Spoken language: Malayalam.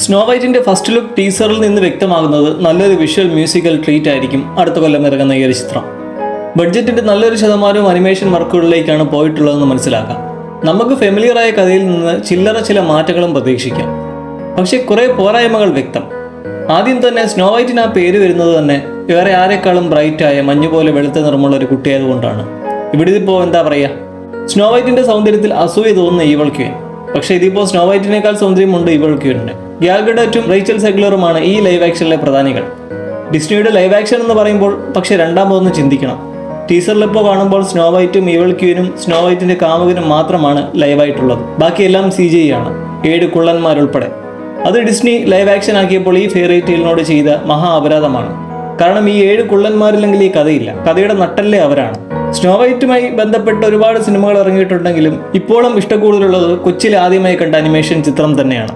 സ്നോ വൈറ്റിന്റെ ഫസ്റ്റ് ലുക്ക് ടീസറിൽ നിന്ന് വ്യക്തമാകുന്നത് നല്ലൊരു വിഷ്വൽ മ്യൂസിക്കൽ ട്രീറ്റ് ആയിരിക്കും അടുത്ത കൊല്ലം ഇറങ്ങുന്ന ഈ ഒരു ചിത്രം. ബഡ്ജറ്റിന്റെ നല്ലൊരു ശതമാനവും അനിമേഷൻ വർക്കുകളിലേക്കാണ് പോയിട്ടുള്ളതെന്ന് മനസ്സിലാക്കാം. നമുക്ക് ഫെമിലിയറായ കഥയിൽ നിന്ന് ചില മാറ്റങ്ങളും പ്രതീക്ഷിക്കാം. പക്ഷേ കുറേ പോരായ്മകൾ വ്യക്തം. ആദ്യം തന്നെ സ്നോ വൈറ്റിന് ആ പേര് വരുന്നത് തന്നെ വേറെ ആരെക്കാളും ബ്രൈറ്റായ മഞ്ഞുപോലെ വെളുത്ത നിറമുള്ള ഒരു കുട്ടിയായതുകൊണ്ടാണ്. ഇവിടെ ഇതിപ്പോൾ എന്താ പറയുക, സ്നോ വൈറ്റിന്റെ സൗന്ദര്യത്തിൽ അസൂയ തോന്നുന്ന ഈവൾ ക്വീൻ. പക്ഷേ ഇതിപ്പോൾ സ്നോ വൈറ്റിനേക്കാൾ സൗന്ദര്യമുണ്ട് ഈവൾ ക്വീനിന്. ഗ്യാൽ ഗഡോറ്റും റേച്ചൽ സെഗ്ലറുമാണ് ഈ ലൈവ് ആക്ഷനിലെ പ്രധാനികൾ. ഡിസ്നിയുടെ ലൈവ് ആക്ഷൻ എന്ന് പറയുമ്പോൾ പക്ഷേ രണ്ടാമതൊന്ന് ചിന്തിക്കണം. ടീസറിലിപ്പോൾ കാണുമ്പോൾ സ്നോ വൈറ്റും ഈവൾ ക്വീനും സ്നോ വൈറ്റിന്റെ കാമുകനും മാത്രമാണ് ലൈവായിട്ടുള്ളത്. ബാക്കിയെല്ലാം CGI ആണ്, 7 കുള്ളന്മാരുൾപ്പെടെ. അത് ഡിസ്നി ലൈവ് ആക്ഷൻ ആക്കിയപ്പോൾ ഈ ഫെയറി ടെയിലിനോട് ചെയ്ത മഹാ അപരാധമാണ്. കാരണം ഈ 7 കുള്ളന്മാരില്ലെങ്കിൽ ഈ കഥയില്ല. കഥയുടെ നട്ടല്ലേ അവരാണ്. സ്നോ വൈറ്റുമായി ബന്ധപ്പെട്ട് ഒരുപാട് സിനിമകൾ ഇറങ്ങിയിട്ടുണ്ടെങ്കിലും ഇപ്പോഴും ഇഷ്ടക്കൂടുതലുള്ളത് കൊച്ചിയിൽ ആദ്യമായി കണ്ട അനിമേഷൻ ചിത്രം തന്നെയാണ്.